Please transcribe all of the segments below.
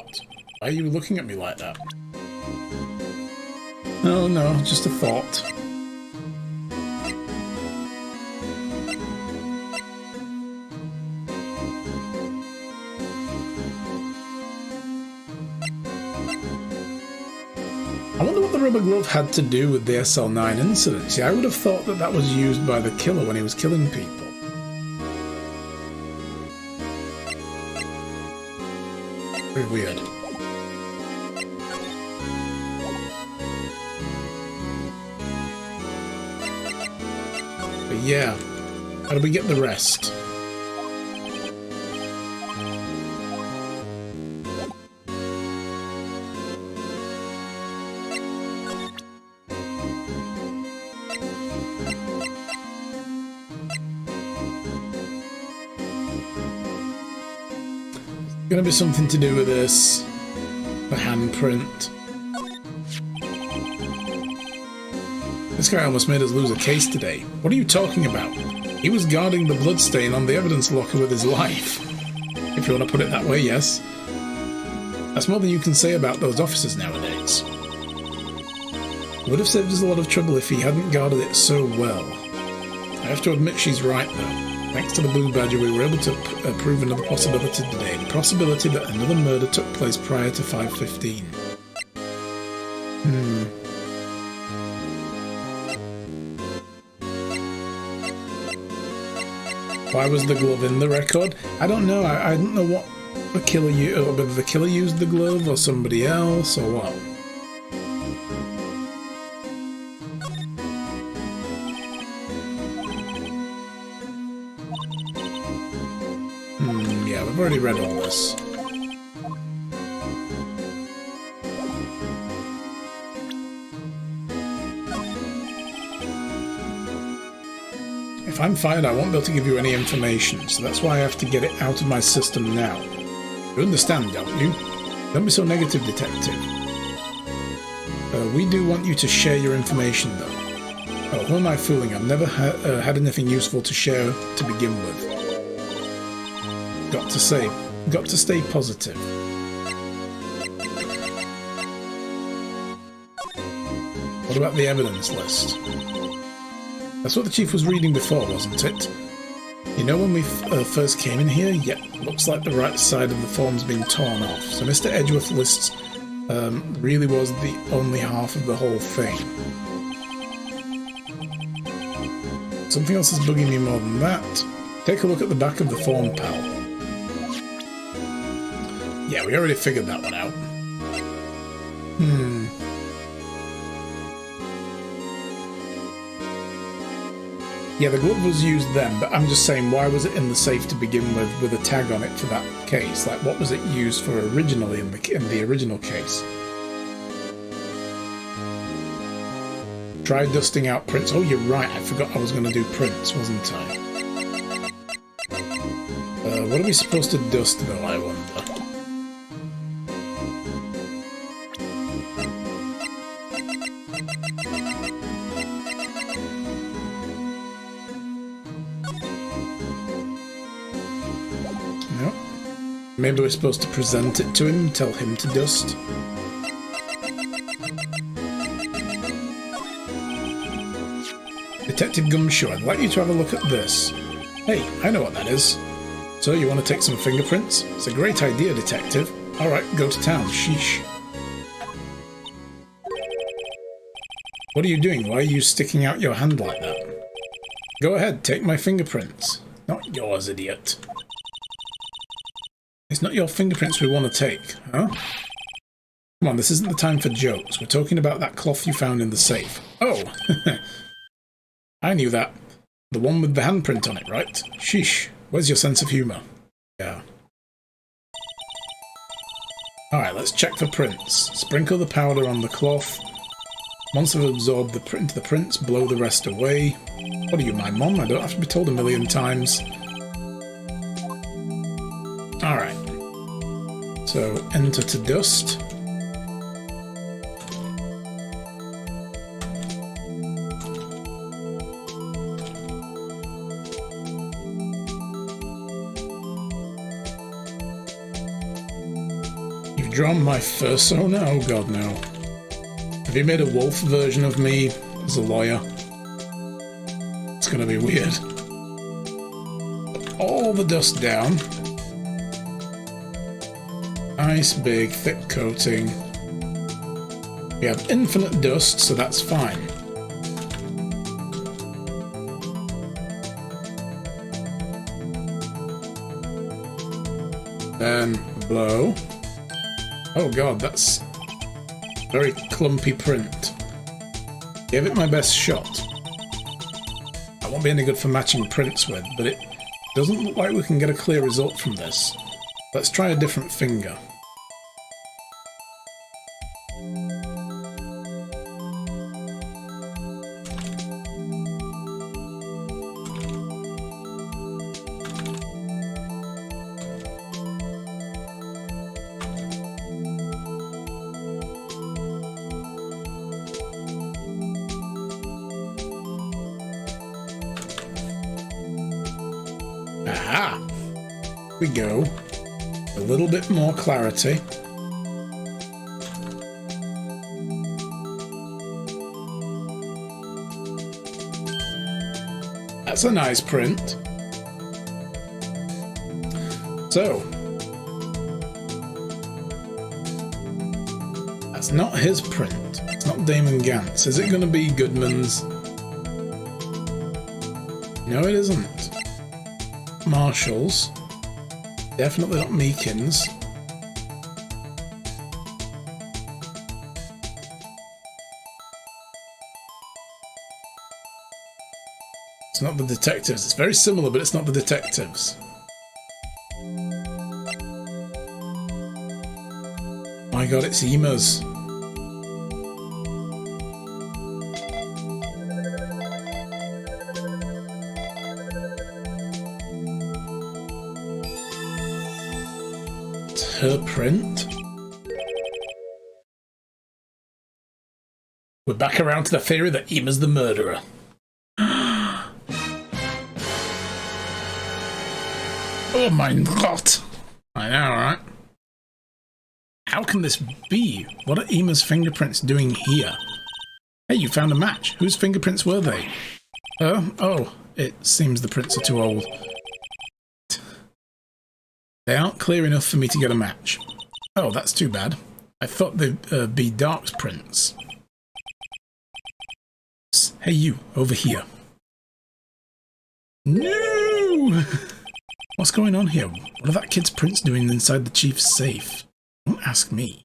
What? Why are you looking at me like that? Oh no, just a thought. I wonder what the rubber glove had to do with the SL9 incident. See, I would have thought that that was used by the killer when he was killing people. Very weird. But yeah, how do we get the rest? Gonna be something to do with this. The handprint. This guy almost made us lose a case today. What are you talking about? He was guarding the bloodstain on the evidence locker with his life. If you want to put it that way, yes. That's more than you can say about those officers nowadays. It would have saved us a lot of trouble if he hadn't guarded it so well. I have to admit she's right though. Thanks to the Blue Badger, we were able to prove another possibility today. The possibility that another murder took place prior to 5:15. Why was the glove in the record? I don't know. I don't know what the killer used, or whether the killer used the glove or somebody else or what. Yeah, we've already read all this. If I'm fired, I won't be able to give you any information, so that's why I have to get it out of my system now. You understand, don't you? Don't be so negative, detective. We do want you to share your information, though. Oh, who am I fooling? I've never had anything useful to share to begin with. Got to stay positive. What about the evidence list? That's what the chief was reading before, wasn't it? You know when we first came in here? Yep, looks like the right side of the form's been torn off. So Mr. Edgeworth's list really was the only half of the whole thing. Something else is bugging me more than that. Take a look at the back of the form, pal. Yeah, we already figured that one out. Yeah, the glove was used then, but I'm just saying, why was it in the safe to begin with a tag on it for that case? Like, what was it used for originally in the original case? Try dusting out prints. Oh, you're right. I forgot I was going to do prints, wasn't I? What are we supposed to dust, though, I wonder? No. Maybe we're supposed to present it to him, tell him to dust. Detective Gumshoe, I'd like you to have a look at this. Hey, I know what that is. So, you want to take some fingerprints? It's a great idea, Detective. Alright, go to town. Sheesh. What are you doing? Why are you sticking out your hand like that? Go ahead, take my fingerprints. Not yours, idiot. It's not your fingerprints we want to take, huh? Come on, this isn't the time for jokes. We're talking about that cloth you found in the safe. Oh! I knew that. The one with the handprint on it, right? Sheesh. Where's your sense of humour? Yeah. Alright, let's check for prints. Sprinkle the powder on the cloth. Once I've absorbed the print into the prints, blow the rest away. What are you, my mom? I don't have to be told a million times. Alright. So, enter to dust. drawn my fursona? Oh god, no. Have you made a wolf version of me as a lawyer? It's gonna be weird. All the dust down. Nice big thick coating. We have infinite dust, so that's fine. Then blow. Oh god, that's very clumpy print. Gave it my best shot. I won't be any good for matching prints with, but it doesn't look like we can get a clear result from this. Let's try a different finger. Aha! Here we go. A little bit more clarity. That's a nice print. So, that's not his print. It's not Damon Gantz. Is it going to be Goodman's? No, it isn't. Marshall's. Definitely not Meakin's. It's not the detectives. It's very similar, but it's not the detectives. My god, it's Ema's. Her print. We're back around to the theory that Ema's the murderer. Oh my god! I know, right? How can this be? What are Ema's fingerprints doing here? Hey, you found a match. Whose fingerprints were they? Oh, it seems the prints are too old. They aren't clear enough for me to get a match. Oh, that's too bad. I thought they'd be Dark's prints. Hey you, over here. No! What's going on here? What are that kid's prints doing inside the chief's safe? Don't ask me.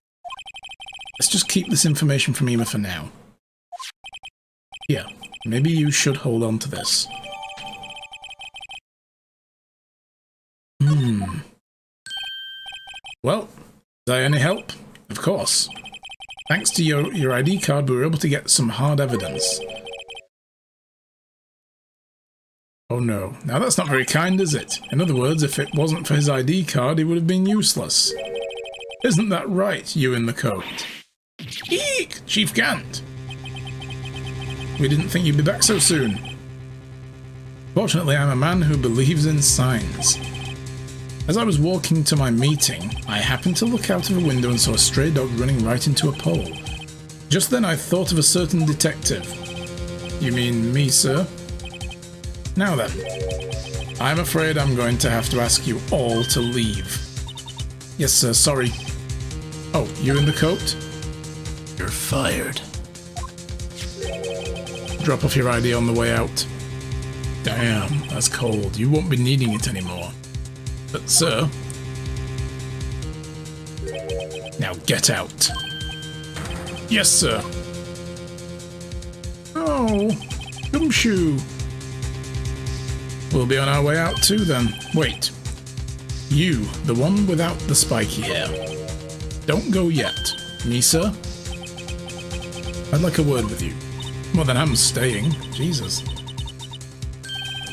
Let's just keep this information from Ema for now. Here, maybe you should hold on to this. Well, is I any help? Of course. Thanks to your ID card, we were able to get some hard evidence. Oh no. Now that's not very kind, is it? In other words, if it wasn't for his ID card, he would have been useless. Isn't that right, you in the coat? Eek! Chief Gant! We didn't think you'd be back so soon. Fortunately, I'm a man who believes in signs. As I was walking to my meeting, I happened to look out of a window and saw a stray dog running right into a pole. Just then I thought of a certain detective. You mean me, sir? Now then, I'm afraid I'm going to have to ask you all to leave. Yes, sir, sorry. Oh, you in the coat? You're fired. Drop off your ID on the way out. Damn, that's cold. You won't be needing it anymore. But, sir... Now get out. Yes, sir. Oh, gumshoe. We'll be on our way out too, then. Wait. You, the one without the spiky hair. Don't go yet. Me, sir? I'd like a word with you. Well, then I'm staying. Jesus.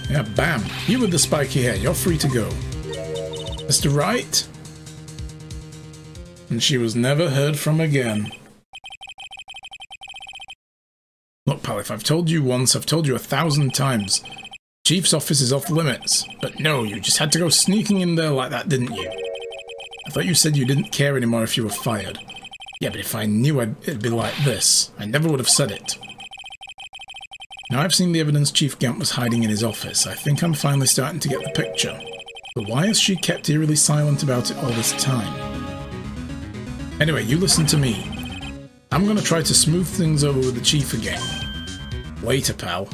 Yeah, bam. You with the spiky hair. You're free to go. Mr. Wright? And she was never heard from again. Look, pal, if I've told you once, I've told you 1,000 times. Chief's office is off limits. But no, you just had to go sneaking in there like that, didn't you? I thought you said you didn't care anymore if you were fired. Yeah, but if I knew it'd be like this, I never would have said it. Now I've seen the evidence Chief Gant was hiding in his office. I think I'm finally starting to get the picture. But why has she kept eerily silent about it all this time? Anyway, you listen to me. I'm gonna try to smooth things over with the Chief again. Later, pal.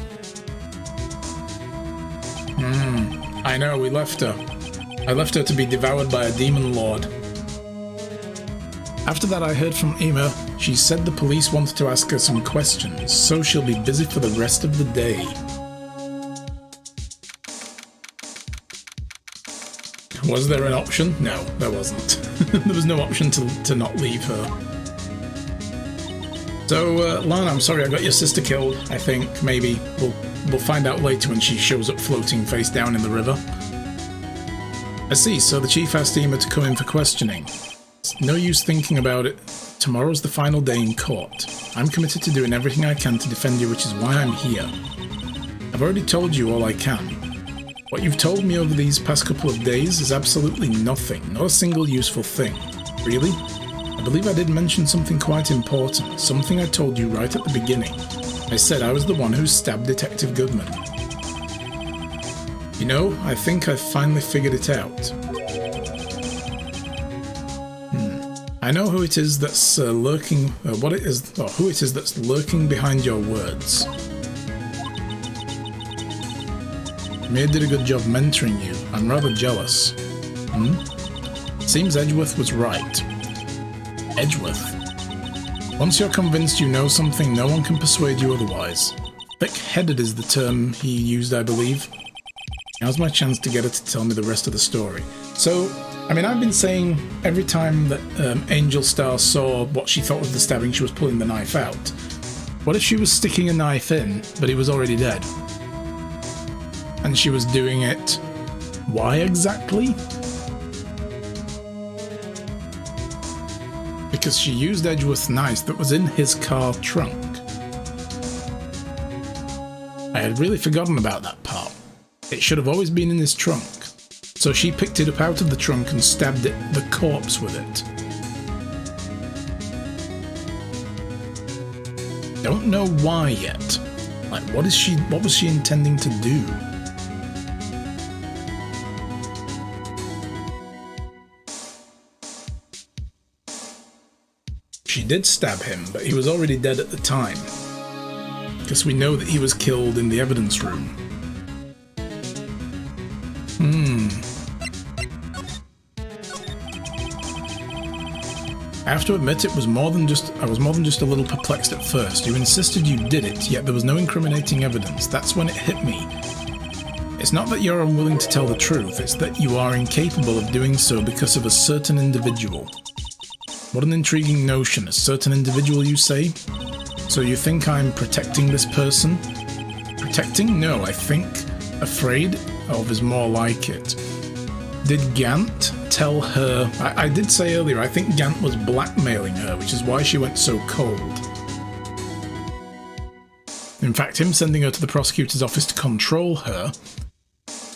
I know, we left her. I left her to be devoured by a demon lord. After that I heard from Emma. She said the police wanted to ask her some questions, so she'll be busy for the rest of the day. Was there an option? No, there wasn't. There was no option to not leave her. So, Lana, I'm sorry I got your sister killed, I think, maybe. We'll find out later when she shows up floating face down in the river. I see, so the Chief asked Emma to come in for questioning. It's no use thinking about it. Tomorrow's the final day in court. I'm committed to doing everything I can to defend you, which is why I'm here. I've already told you all I can. What you've told me over these past couple of days is absolutely nothing, not a single useful thing. Really? I believe I did mention something quite important, something I told you right at the beginning. I said I was the one who stabbed Detective Goodman. You know, I think I've finally figured it out. I know who it is that's lurking, who it is that's lurking behind your words. Mir did a good job mentoring you. I'm rather jealous. Seems Edgeworth was right. Edgeworth? Once you're convinced you know something, no one can persuade you otherwise. Thick-headed is the term he used, I believe. Now's my chance to get her to tell me the rest of the story. So, I mean, I've been saying every time that Angel Star saw what she thought was the stabbing, she was pulling the knife out. What if she was sticking a knife in, but he was already dead? And she was doing it... why exactly? Because she used Edgeworth's knife that was in his car trunk. I had really forgotten about that part. It should have always been in his trunk. So she picked it up out of the trunk and stabbed the corpse with it. Don't know why yet. Like, what was she intending to do? She did stab him, but he was already dead at the time. Because we know that he was killed in the evidence room. I have to admit, I was more than just a little perplexed at first. You insisted you did it, yet there was no incriminating evidence. That's when it hit me. It's not that you're unwilling to tell the truth, it's that you are incapable of doing so because of a certain individual. What an intriguing notion. A certain individual, you say? So you think I'm protecting this person? Protecting? No, I think afraid of is more like it. Did Gant tell her... I did say earlier, I think Gant was blackmailing her, which is why she went so cold. In fact, him sending her to the prosecutor's office to control her,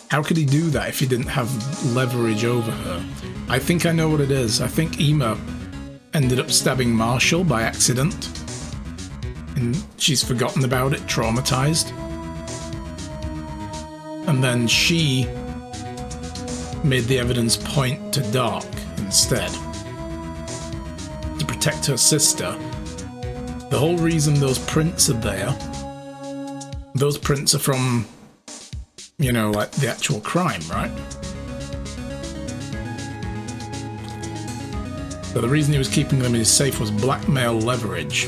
how could he do that if he didn't have leverage over her? I think I know what it is. I think Emma ended up stabbing Marshall by accident, and she's forgotten about it, traumatized. And then she made the evidence point to Dark instead. To protect her sister. The whole reason those prints are there, those prints are from, you know, like the actual crime, right? So the reason he was keeping them in his safe was blackmail leverage.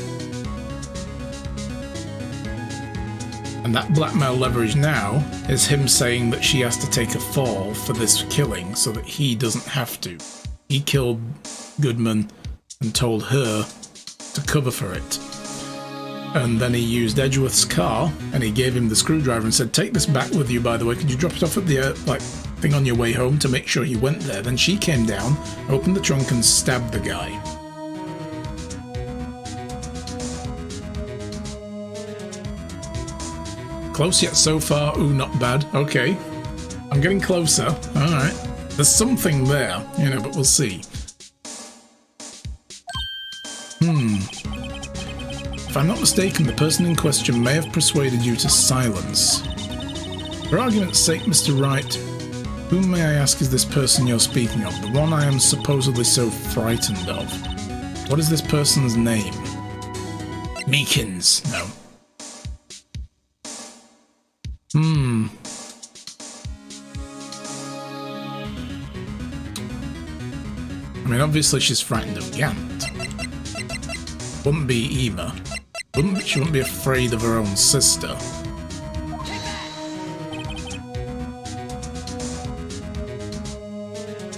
And that blackmail leverage now is him saying that she has to take a fall for this killing so that he doesn't have to. He killed Goodman and told her to cover for it. And then he used Edgeworth's car and he gave him the screwdriver and said, take this back with you, by the way, could you drop it off at the thing on your way home to make sure he went there? Then she came down, opened the trunk and stabbed the guy. Close yet so far, ooh, not bad. Okay, I'm getting closer. Alright, there's something there, you know, but we'll see. If I'm not mistaken, the person in question may have persuaded you to silence. For argument's sake, Mr. Wright, whom may I ask is this person you're speaking of? The one I am supposedly so frightened of. What is this person's name? Meekins. No. I mean, obviously she's frightened of Gant. Wouldn't be Ema. She wouldn't be afraid of her own sister.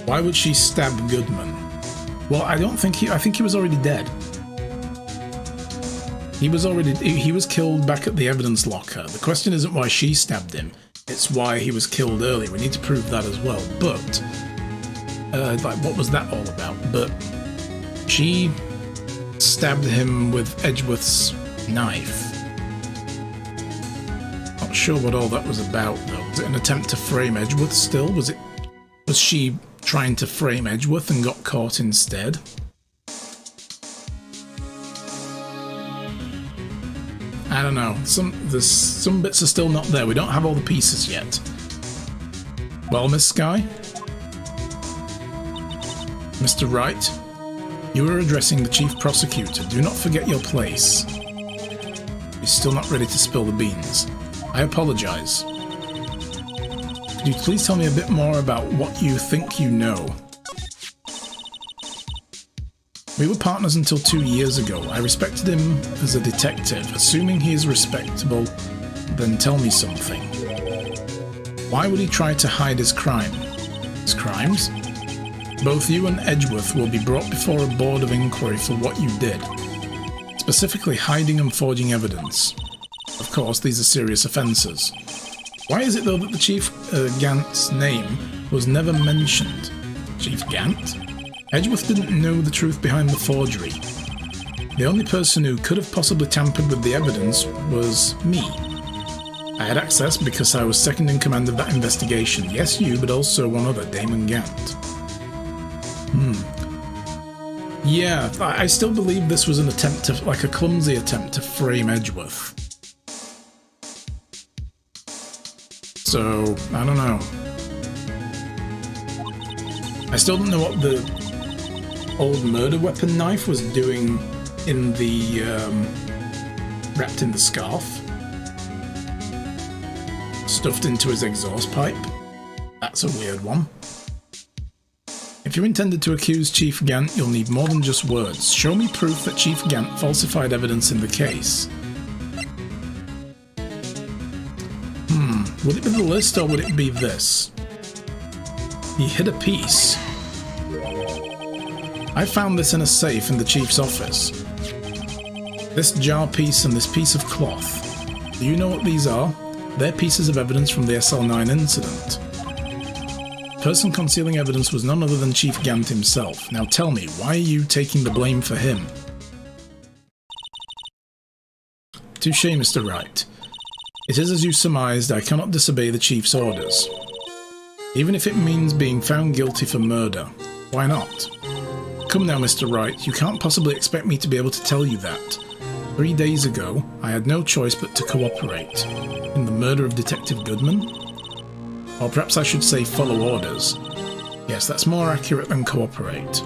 Why would she stab Goodman? Well, I think he was already dead. He was killed back at the evidence locker. The question isn't why she stabbed him, it's why he was killed earlier. We need to prove that as well. But like, what was that all about? But she stabbed him with Edgeworth's knife. Not sure what all that was about though. Was it an attempt to frame Edgeworth still? Was she trying to frame Edgeworth and got caught instead? I don't know. Some bits are still not there. We don't have all the pieces yet. Well, Miss Skye? Mr. Wright? You are addressing the Chief Prosecutor. Do not forget your place. He's still not ready to spill the beans. I apologize. Could you please tell me a bit more about what you think you know? We were partners until 2 years ago. I respected him as a detective. Assuming he is respectable, then tell me something. Why would he try to hide his crime? His crimes? Both you and Edgeworth will be brought before a board of inquiry for what you did. Specifically hiding and forging evidence. Of course, these are serious offences. Why is it though that the Chief Gant's name was never mentioned? Chief Gant? Edgeworth didn't know the truth behind the forgery. The only person who could have possibly tampered with the evidence was me. I had access because I was second in command of that investigation. Yes, you, but also one other, Damon Gant. Yeah, I still believe this was an attempt to, like a clumsy attempt to frame Edgeworth. So, I don't know. I still don't know what the old murder weapon knife was doing in the, wrapped in the scarf. Stuffed into his exhaust pipe. That's a weird one. If you intended to accuse Chief Gant, you'll need more than just words. Show me proof that Chief Gant falsified evidence in the case. Would it be the list or would it be this? He hid a piece. I found this in a safe in the Chief's office. This jar piece and this piece of cloth. Do you know what these are? They're pieces of evidence from the SL9 incident. The person concealing evidence was none other than Chief Gant himself. Now tell me, why are you taking the blame for him? Touché, Mr. Wright. It is as you surmised, I cannot disobey the Chief's orders. Even if it means being found guilty for murder. Why not? Come now, Mr. Wright, you can't possibly expect me to be able to tell you that. 3 days ago, I had no choice but to cooperate. In the murder of Detective Goodman? Or perhaps I should say follow orders. Yes, that's more accurate than cooperate.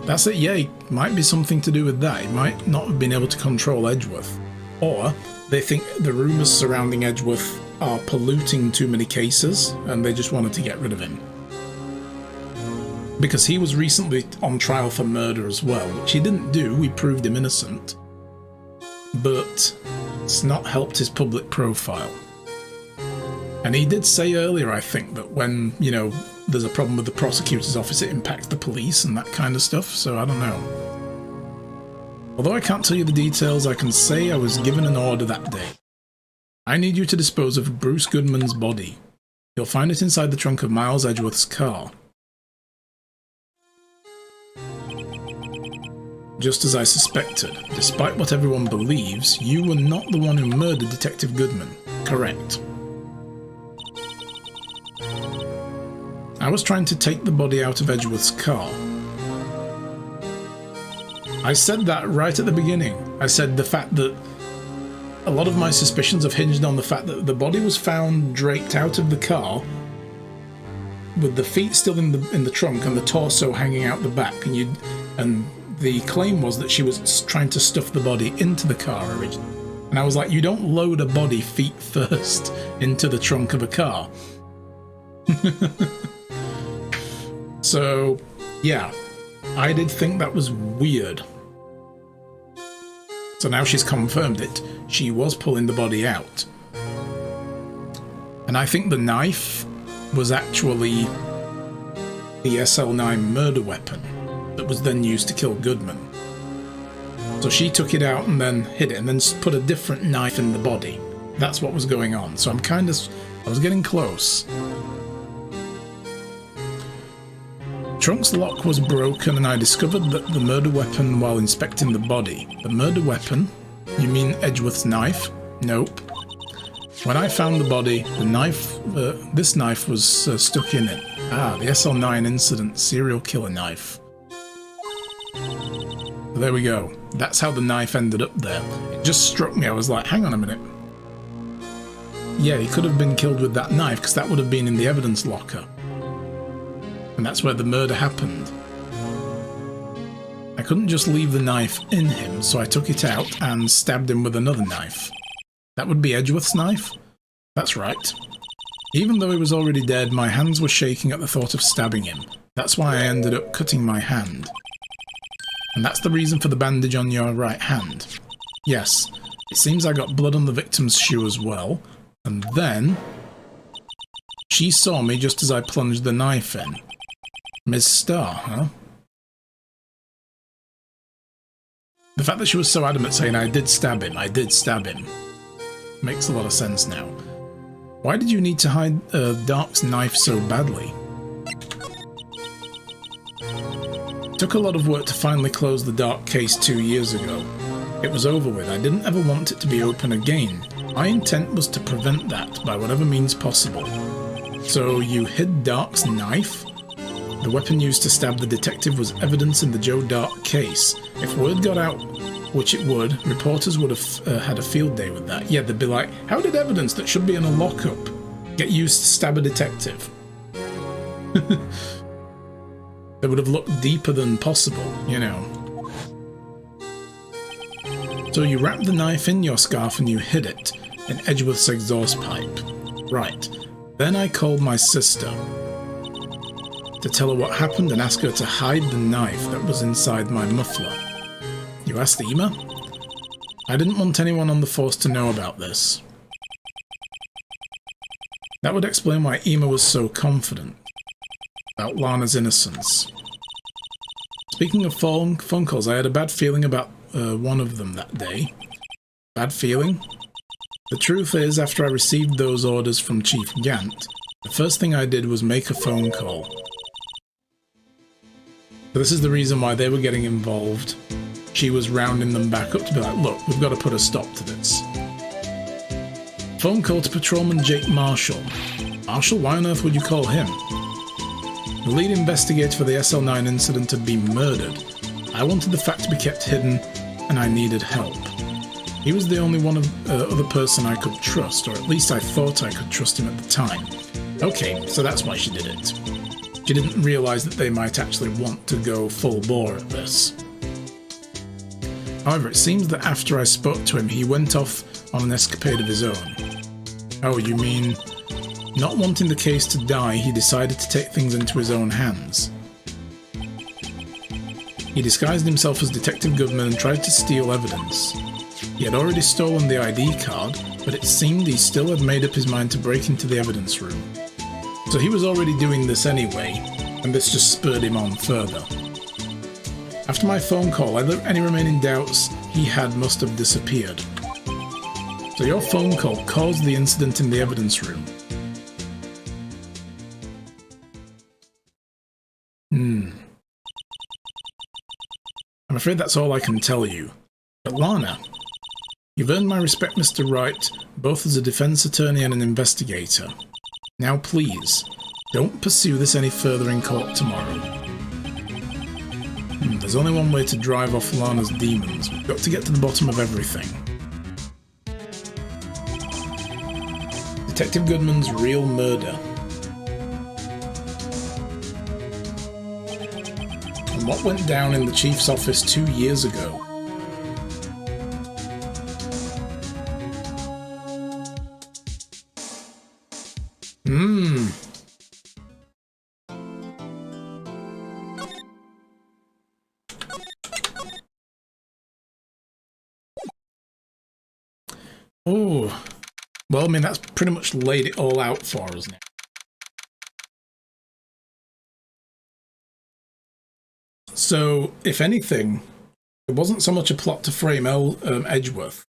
That's it, yeah, it might be something to do with that. He might not have been able to control Edgeworth. Or they think the rumours surrounding Edgeworth are polluting too many cases and they just wanted to get rid of him. Because he was recently on trial for murder as well, which he didn't do, we proved him innocent. But it's not helped his public profile. And he did say earlier, I think, that when, you know, there's a problem with the prosecutor's office, it impacts the police and that kind of stuff, so I don't know. Although I can't tell you the details, I can say I was given an order that day. I need you to dispose of Bruce Goodman's body. You'll find it inside the trunk of Miles Edgeworth's car. Just as I suspected, despite what everyone believes, you were not the one who murdered Detective Goodman, correct? I was trying to take the body out of Edgeworth's car. I said that right at the beginning. I said the fact that a lot of my suspicions have hinged on the fact that the body was found draped out of the car with the feet still in the trunk and the torso hanging out the back, and the claim was that she was trying to stuff the body into the car originally. And I was like, you don't load a body feet first into the trunk of a car. So, yeah, I did think that was weird. So now she's confirmed it. She was pulling the body out. And I think the knife was actually the SL9 murder weapon that was then used to kill Goodman. So she took it out and then hid it and then put a different knife in the body. That's what was going on. So I was getting close. Trunk's lock was broken and I discovered that the murder weapon while inspecting the body. The murder weapon? You mean Edgeworth's knife? Nope. When I found the body, the knife, this knife was stuck in it. Ah, the SL9 incident serial killer knife. So there we go. That's how the knife ended up there. It just struck me. I was like, hang on a minute. Yeah, he could have been killed with that knife because that would have been in the evidence locker. And that's where the murder happened. I couldn't just leave the knife in him, so I took it out and stabbed him with another knife. That would be Edgeworth's knife? That's right. Even though he was already dead, my hands were shaking at the thought of stabbing him. That's why I ended up cutting my hand. And that's the reason for the bandage on your right hand. Yes, it seems I got blood on the victim's shoe as well. And then she saw me just as I plunged the knife in. Ms. Starr, huh? The fact that she was so adamant saying I did stab him, makes a lot of sense now. Why did you need to hide Dark's knife so badly? It took a lot of work to finally close the Dark case 2 years ago. It was over with. I didn't ever want it to be open again. My intent was to prevent that by whatever means possible. So you hid Dark's knife? The weapon used to stab the detective was evidence in the Joe Dark case. If word got out, which it would, reporters would have had a field day with that. Yeah, they'd be like, how did evidence that should be in a lockup get used to stab a detective? They would have looked deeper than possible, you know. So you wrapped the knife in your scarf and you hid it in Edgeworth's exhaust pipe. Right. Then I called my sister to tell her what happened and ask her to hide the knife that was inside my muffler. You asked Ema? I didn't want anyone on the force to know about this. That would explain why Ema was so confident about Lana's innocence. Speaking of phone calls, I had a bad feeling about one of them that day. Bad feeling? The truth is, after I received those orders from Chief Gant, the first thing I did was make a phone call. So this is the reason why they were getting involved. She was rounding them back up to be like, look, we've got to put a stop to this. Phone call to Patrolman Jake Marshall. Marshall? Why on earth would you call him? The lead investigator for the SL9 incident had been murdered. I wanted the fact to be kept hidden, and I needed help. He was the only other person I could trust, or at least I thought I could trust him at the time. Okay, so that's why she did it. She didn't realise that they might actually want to go full bore at this. However, it seems that after I spoke to him, he went off on an escapade of his own. Oh, you mean, not wanting the case to die, he decided to take things into his own hands. He disguised himself as Detective Goodman and tried to steal evidence. He had already stolen the ID card, but it seemed he still had made up his mind to break into the evidence room. So he was already doing this anyway, and this just spurred him on further. After my phone call, any remaining doubts he had must have disappeared. So your phone call caused the incident in the evidence room. I'm afraid that's all I can tell you. But Lana, you've earned my respect, Mr. Wright, both as a defense attorney and an investigator. Now please, don't pursue this any further in court tomorrow. There's only one way to drive off Lana's demons. We've got to get to the bottom of everything. Detective Goodman's real murder. And what went down in the chief's office 2 years ago? Oh, well, I mean, that's pretty much laid it all out for us now. So, if anything, it wasn't so much a plot to frame Edgeworth,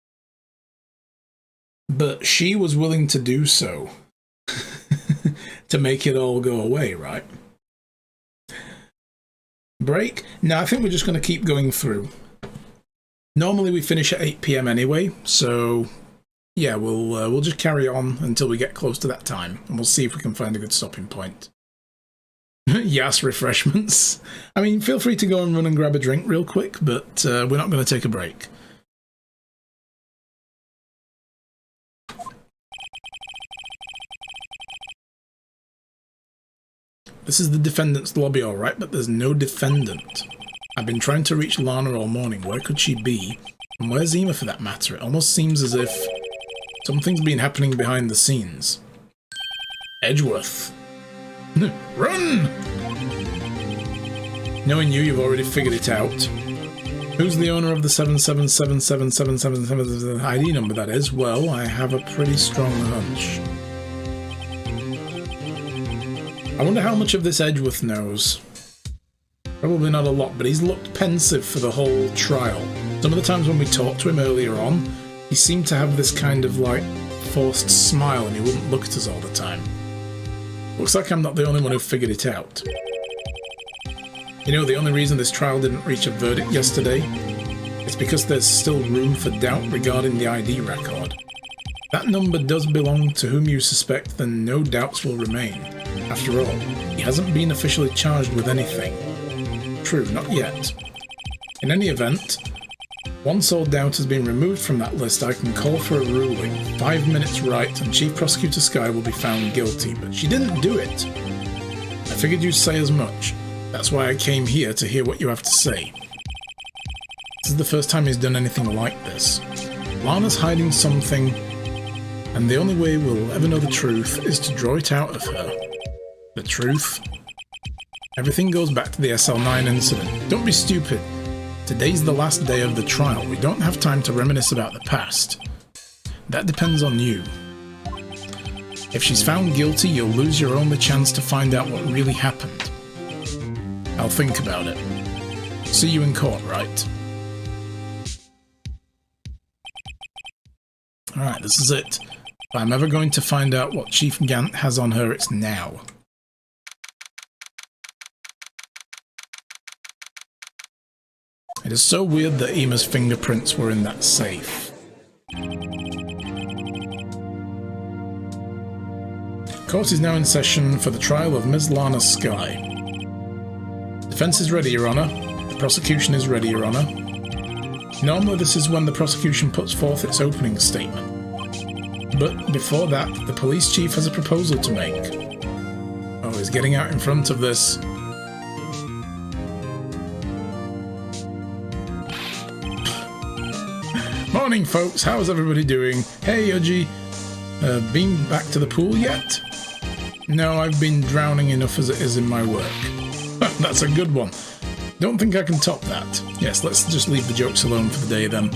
but she was willing to do so to make it all go away, right? Break? No, I think we're just going to keep going through. Normally we finish at 8 PM anyway, so yeah, we'll just carry on until we get close to that time, and we'll see if we can find a good stopping point. Yes, refreshments. I mean, feel free to go and run and grab a drink real quick, but we're not going to take a break. This is the defendant's lobby, alright, but there's no defendant. I've been trying to reach Lana all morning. Where could she be? And where's Ema for that matter? It almost seems as if something's been happening behind the scenes. Edgeworth. Run! Knowing you, you've already figured it out. Who's the owner of the 7777777 ID number, that is? Well, I have a pretty strong hunch. I wonder how much of this Edgeworth knows. Probably not a lot, but he's looked pensive for the whole trial. Some of the times when we talked to him earlier on, he seemed to have this kind of, like, forced smile and he wouldn't look at us all the time. Looks like I'm not the only one who figured it out. You know, the only reason this trial didn't reach a verdict yesterday is because there's still room for doubt regarding the ID record. If that number does belong to whom you suspect, then no doubts will remain. After all, he hasn't been officially charged with anything. True, not yet. In any event, once all doubt has been removed from that list, I can call for a ruling. 5 minutes right, and Chief Prosecutor Skye will be found guilty, but she didn't do it. I figured you'd say as much. That's why I came here, to hear what you have to say. This is the first time he's done anything like this. Lana's hiding something, and the only way we'll ever know the truth is to draw it out of her. The truth? Everything goes back to the SL9 incident. Don't be stupid. Today's the last day of the trial. We don't have time to reminisce about the past. That depends on you. If she's found guilty, you'll lose your only chance to find out what really happened. I'll think about it. See you in court, Wright. Alright, this is it. If I'm ever going to find out what Chief Gant has on her, it's now. It is so weird that Ema's fingerprints were in that safe. Court is now in session for the trial of Ms. Lana Skye. Defense is ready, Your Honor. The prosecution is ready, Your Honor. Normally this is when the prosecution puts forth its opening statement. But before that, the police chief has a proposal to make. Oh, he's getting out in front of this. Morning, folks. How's everybody doing? Hey, Yoji. Been back to the pool yet? No, I've been drowning enough as it is in my work. That's a good one. Don't think I can top that. Yes, let's just leave the jokes alone for the day then.